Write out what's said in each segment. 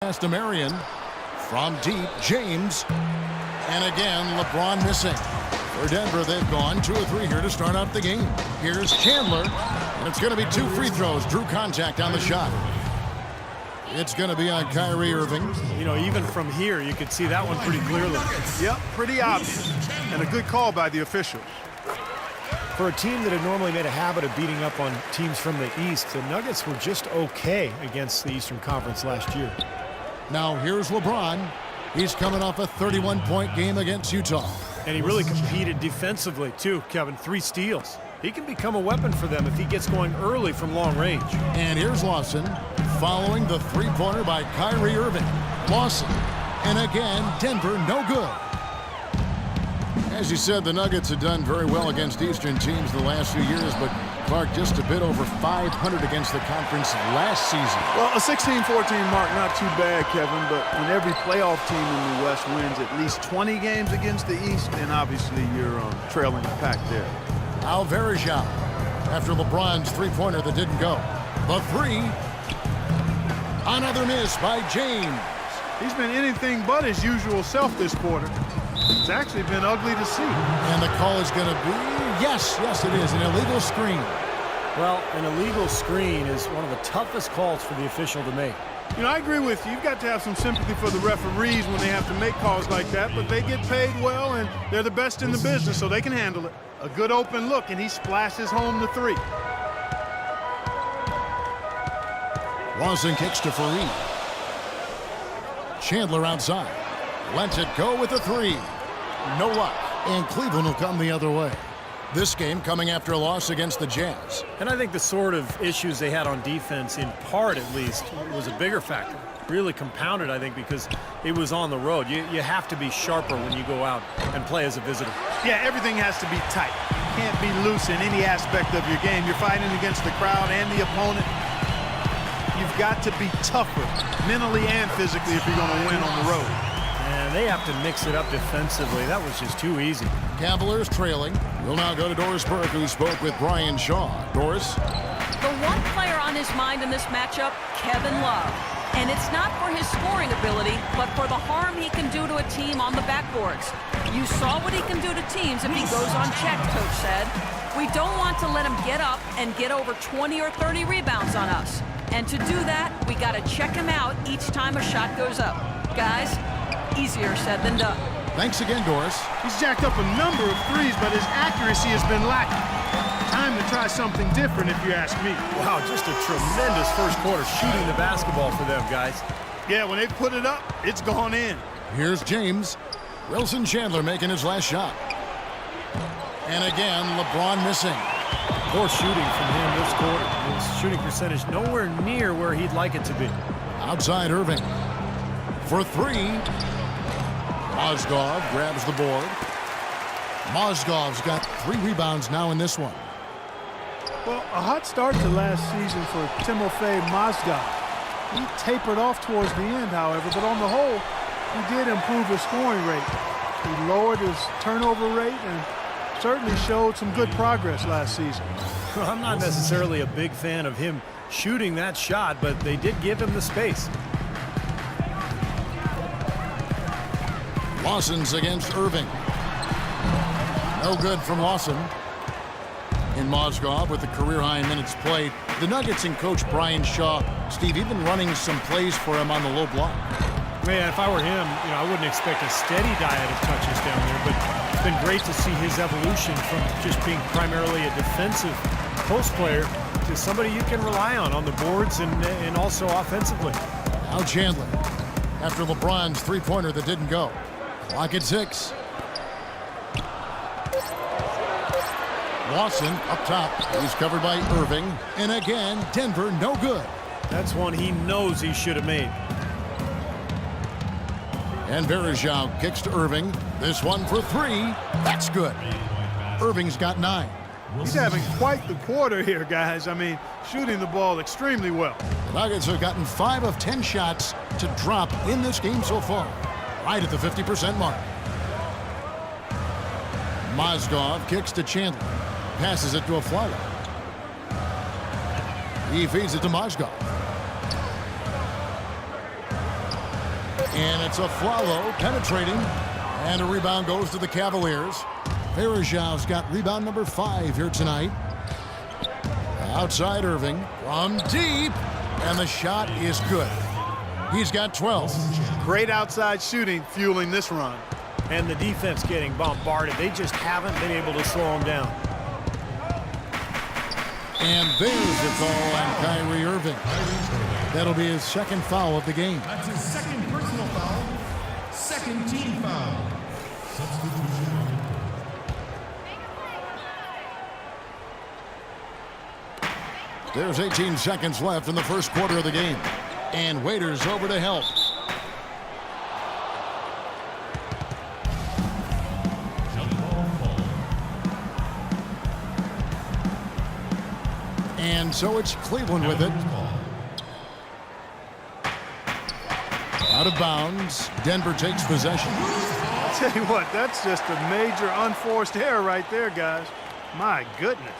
Pass to Marion. From deep, James. And again, LeBron missing. For Denver, they've gone 2 of 3 here to start out the game. Here's Chandler. And it's going to be 2 free throws. Drew contact on the shot. It's going to be on Kyrie Irving. You know, even from here, you could see that one pretty clearly. Yep, pretty obvious. And a good call by the officials. For a team that had normally made a habit of beating up on teams from the East, the Nuggets were just okay against the Eastern Conference last year. Now here's LeBron. He's coming off a 31-point game against Utah. And he really competed defensively, too, Kevin. 3 steals. He can become a weapon for them if he gets going early from long range. And here's Lawson following the three-pointer by Kyrie Irving. Lawson. And again, Denver no good. As you said, the Nuggets have done very well against Eastern teams the last few years, but Clark just a bit over 500 against the conference last season. Well, a 16-14 mark, not too bad, Kevin, but when every playoff team in the West wins at least 20 games against the East, then obviously you're trailing the pack there. Alvarejao after LeBron's three-pointer that didn't go. The 3. Another miss by James. He's been anything but his usual self this quarter. It's actually been ugly to see. And the call is going to be, yes, it is, an illegal screen. Well, an illegal screen is one of the toughest calls for the official to make. You know, I agree with you. You've got to have some sympathy for the referees when they have to make calls like that, but they get paid well, and they're the best in the business, so they can handle it. A good open look, and he splashes home the 3. Lawson kicks to Fareed. Chandler outside. Lets it go with a 3. No luck. And Cleveland will come the other way. This game coming after a loss against the Jazz. And I think the sort of issues they had on defense, in part at least, was a bigger factor. Really compounded, I think, because it was on the road. You have to be sharper when you go out and play as a visitor. Yeah, everything has to be tight. You can't be loose in any aspect of your game. You're fighting against the crowd and the opponent. You've got to be tougher mentally and physically if you're going to win on the road. And they have to mix it up defensively. That was just too easy. Cavaliers trailing. We'll now go to Doris Burke, who spoke with Brian Shaw. Doris? The one player on his mind in this matchup, Kevin Love. And it's not for his scoring ability, but for the harm he can do to a team on the backboards. You saw what he can do to teams if he goes unchecked, Coach said. We don't want to let him get up and get over 20 or 30 rebounds on us. And to do that, we got to check him out each time a shot goes up. Guys, easier said than done. Thanks again, Doris. He's jacked up a number of 3s, but his accuracy has been lacking. Time to try something different, if you ask me. Wow, just a tremendous first quarter shooting the basketball for them, guys. Yeah, when they put it up, it's gone in. Here's James. Wilson Chandler making his last shot. And again, LeBron missing. Poor shooting from him this quarter. His shooting percentage nowhere near where he'd like it to be. Outside Irving. For 3. Mozgov grabs the board. Mozgov's got 3 rebounds now in this one. Well, a hot start to last season for Timofey Mozgov. He tapered off towards the end, however, but on the whole, he did improve his scoring rate. He lowered his turnover rate and certainly showed some good progress last season. Well, I'm not necessarily a big fan of him shooting that shot, but they did give him the space. Lawson's against Irving. No good from Lawson. In Mozgov with the career-high minutes played. The Nuggets and coach Brian Shaw, Steve, even running some plays for him on the low block. Man, if I were him, I wouldn't expect a steady diet of touches down there, but it's been great to see his evolution from just being primarily a defensive post player to somebody you can rely on the boards and also offensively. Now Chandler, after LeBron's three-pointer that didn't go. Clock at 6. Lawson up top. He's covered by Irving. And again, Denver no good. That's one he knows he should have made. And Varejao kicks to Irving. This one for 3. That's good. Irving's got 9. He's having quite the quarter here, guys. I mean, shooting the ball extremely well. The Nuggets have gotten 5 of 10 shots to drop in this game so far. Right at the 50% mark. Mozgov kicks to Chandler. Passes it to a flyer. He feeds it to Mozgov. And it's a Flalo penetrating. And a rebound goes to the Cavaliers. Varejão's got rebound number 5 here tonight. Outside Irving from deep. And the shot is good. He's got 12. Great outside shooting fueling this run. And the defense getting bombarded. They just haven't been able to slow him down. And there's the call on Kyrie Irving. That'll be his second foul of the game. That's his second personal foul. Second team foul. Substitution. There's 18 seconds left in the first quarter of the game. And Waiters over to help. And so it's Cleveland with it. Out of bounds. Denver takes possession. I'll tell you what, that's just a major unforced error right there, guys. My goodness.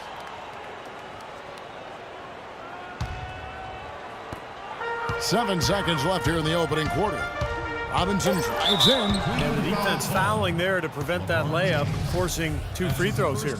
Seven seconds left here in the opening quarter. Robinson drives in. And the defense fouling there to prevent that layup, forcing 2 free throws here.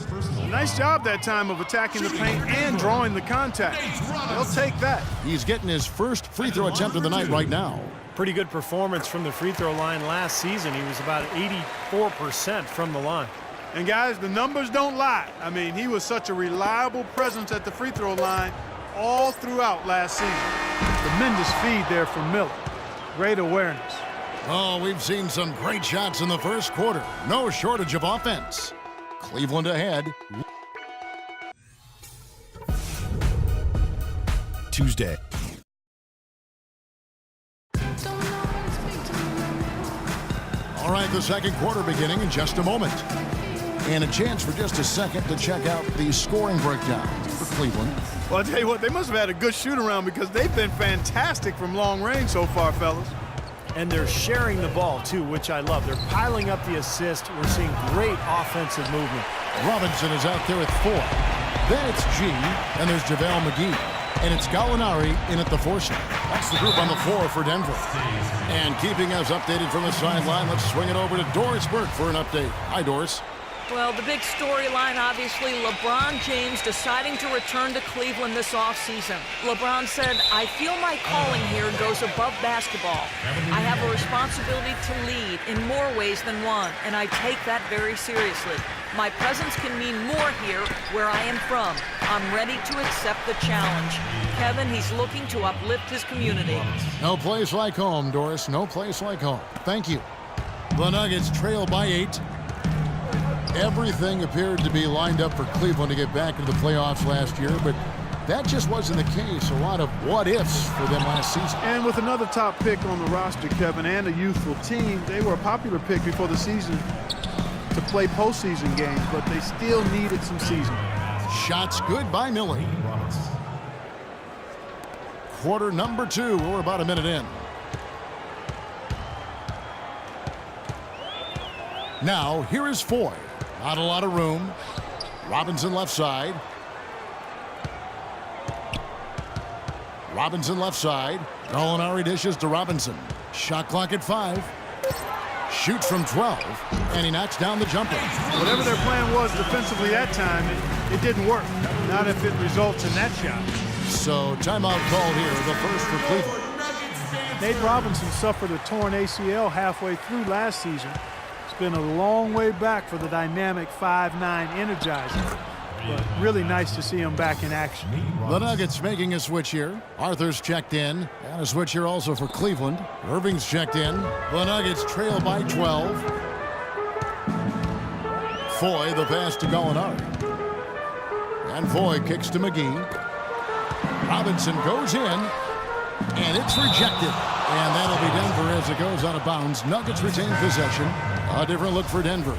Nice job that time of attacking the paint and drawing the contact. They'll take that. He's getting his first free throw attempt of the night right now. Pretty good performance from the free throw line last season. He was about 84% from the line. And guys, the numbers don't lie. I mean, he was such a reliable presence at the free throw line all throughout last season. Tremendous feed there from Miller. Great awareness. Oh, we've seen some great shots in the first quarter. No shortage of offense. Cleveland ahead. Tuesday. All right, the second quarter beginning in just a moment. And a chance for just a second to check out the scoring breakdown for Cleveland. Well, I'll tell you what, they must have had a good shoot-around because they've been fantastic from long range so far, fellas. And they're sharing the ball, too, which I love. They're piling up the assist. We're seeing great offensive movement. Robinson is out there at 4. Then it's G, and there's JaVale McGee. And it's Gallinari in at the 4 slot. That's the group on the floor for Denver. And keeping us updated from the sideline, let's swing it over to Doris Burke for an update. Hi, Doris. Well, the big storyline, obviously, LeBron James deciding to return to Cleveland this offseason. LeBron said, I feel my calling here goes above basketball. I have a responsibility to lead in more ways than one, and I take that very seriously. My presence can mean more here where I am from. I'm ready to accept the challenge. Kevin, he's looking to uplift his community. No place like home, Doris. No place like home. Thank you. The Nuggets trail by 8. Everything appeared to be lined up for Cleveland to get back into the playoffs last year, but that just wasn't the case. A lot of what-ifs for them last season. And with another top pick on the roster, Kevin, and a youthful team, they were a popular pick before the season to play postseason games, but they still needed some seasoning. Shots good by Miller. Quarter number 2. We're about a minute in. Now, here is Foy. Not a lot of room. Robinson left side. Robinson left side. Gallinari dishes to Robinson. Shot clock at 5. Shoots from 12. And he knocks down the jumper. Whatever their plan was defensively that time, it didn't work. Not if it results in that shot. So timeout called here, the first for Cleveland. Nate Robinson suffered a torn ACL halfway through last season. It's been a long way back for the dynamic 5'9" Energizer. But really nice to see him back in action. The Nuggets making a switch here. Arthur's checked in. And a switch here also for Cleveland. Irving's checked in. The Nuggets trail by 12. Foy, the pass to Gallinari. And Foy kicks to McGee. Robinson goes in. And it's rejected. And that'll be Denver as it goes out of bounds. Nuggets retain possession. A different look for Denver.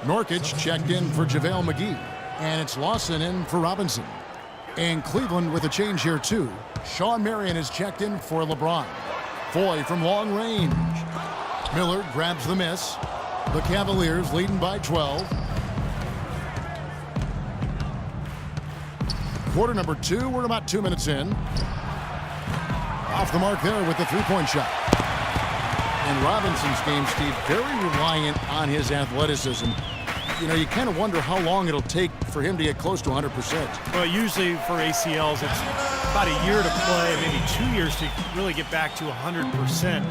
Norkic checked in for JaVale McGee. And it's Lawson in for Robinson. And Cleveland with a change here, too. Sean Marion is checked in for LeBron. Foy from long range. Miller grabs the miss. The Cavaliers leading by 12. Quarter number 2. We're about 2 minutes in. Off the mark there with the three-point shot. And Robinson's game, Steve, very reliant on his athleticism. You know, you kind of wonder how long it'll take for him to get close to 100%. Well, usually for ACLs, it's about a year to play, maybe 2 years to really get back to 100%.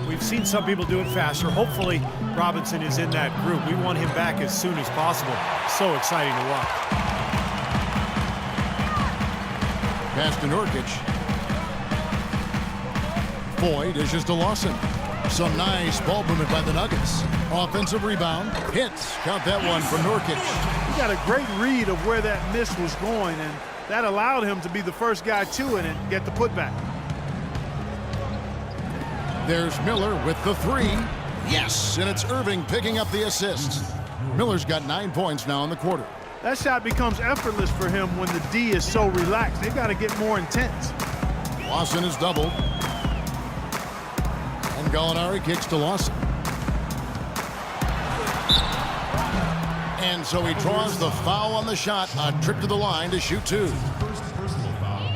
We've seen some people do it faster. Hopefully, Robinson is in that group. We want him back as soon as possible. So exciting to watch. Pass to Nurkic. Boyd dishes to Lawson. Some nice ball movement by the Nuggets. Offensive rebound. Hits. Count that one from Nurkic. He got a great read of where that miss was going, and that allowed him to be the first guy to it and get the putback. There's Miller with the three. Yes, and it's Irving picking up the assist. Miller's got 9 points now in the quarter. That shot becomes effortless for him when the D is so relaxed. They've got to get more intense. Lawson is doubled. And Gallinari kicks to Lawson. And so he draws the foul on the shot. A trip to the line to shoot two.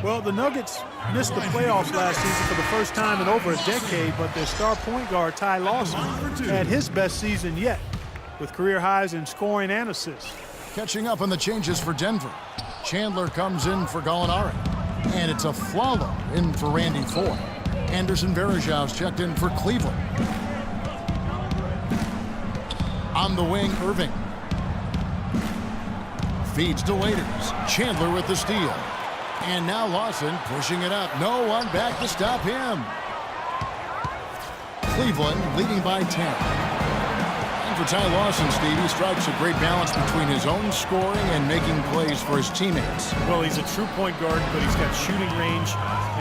Well, the Nuggets missed the playoffs last season for the first time in over a decade, but their star point guard, Ty Lawson, had his best season yet, with career highs in scoring and assists. Catching up on the changes for Denver. Chandler comes in for Gallinari. And it's a Flalo in for Randy Foy. Anderson Varejão's checked in for Cleveland. On the wing, Irving. Feeds to Waiters. Chandler with the steal. And now Lawson pushing it up. No one back to stop him. Cleveland leading by 10. And for Ty Lawson, Steve, he strikes a great balance between his own scoring and making plays for his teammates. Well, he's a true point guard, but he's got shooting range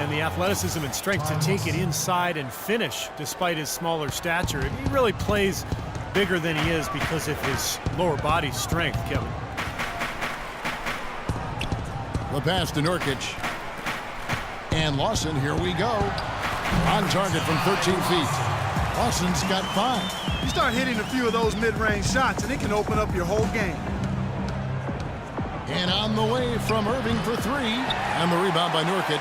and the athleticism and strength to take it inside and finish despite his smaller stature. He really plays bigger than he is because of his lower body strength, Kevin. The pass to Nurkic. And Lawson, here we go. On target from 13 feet. Lawson's got 5. You start hitting a few of those mid-range shots, and it can open up your whole game. And on the way from Irving for 3. And the rebound by Nurkic.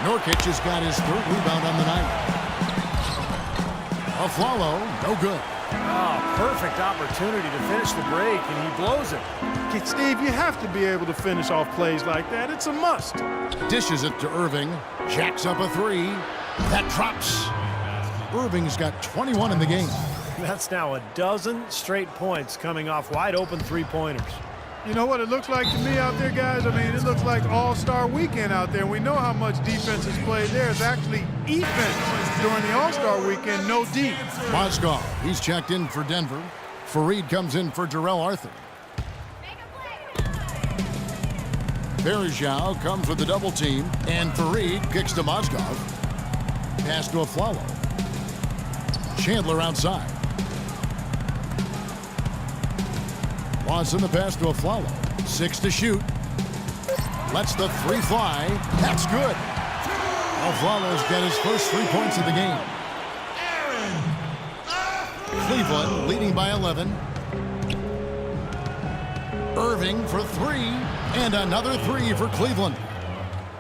Nurkic has got his 3rd rebound on the night. Afflalo, no good. Oh, perfect opportunity to finish the break, and he blows it. Steve, you have to be able to finish off plays like that. It's a must. Dishes it to Irving. Jacks up a 3. That drops. Irving's got 21 in the game. That's now a dozen straight points coming off wide open three-pointers. You know what it looks like to me out there, guys? I mean, it looks like All-Star Weekend out there. We know how much defense is played there. It's actually defense during the All-Star Weekend, no D. Mozgov, he's checked in for Denver. Fareed comes in for Jarrell Arthur. Varejão comes with the double team, and Fareed kicks to Mozgov. Pass to Afflalo. Chandler outside. Lawson the pass to Afflalo. 6 to shoot. Lets the 3 fly. That's good. Afflalo's got his first 3 points of the game. Cleveland leading by 11. Irving for 3. And another 3 for Cleveland.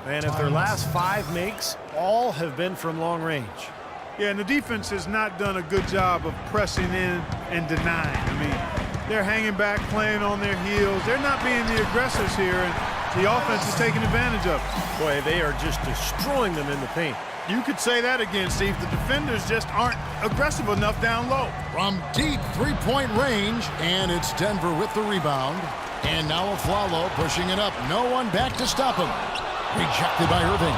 And if their last 5 makes, all have been from long range. Yeah, and the defense has not done a good job of pressing in and denying. I mean, they're hanging back, playing on their heels. They're not being the aggressors here, and the offense is taking advantage of it. Boy, they are just destroying them in the paint. You could say that again, Steve. The defenders just aren't aggressive enough down low. From deep 3-point range, and it's Denver with the rebound. And now Afflalo pushing it up. No one back to stop him. Rejected by Irving.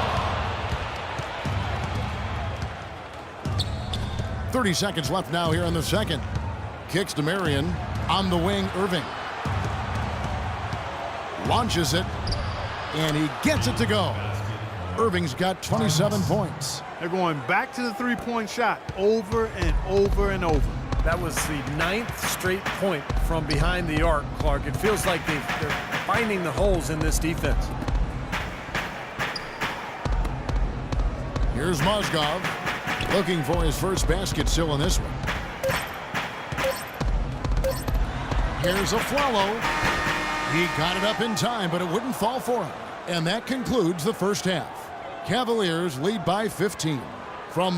30 seconds left now here in the second. Kicks to Marion. On the wing, Irving. Launches it. And he gets it to go. Irving's got 27 points. They're going back to the 3-point shot over and over and over. That was the 9th straight point from behind the arc, Clark. It feels like they're finding the holes in this defense. Here's Mozgov looking for his first basket still in this one. Here's Afflalo. He got it up in time, but it wouldn't fall for him. And that concludes the first half. Cavaliers lead by 15. From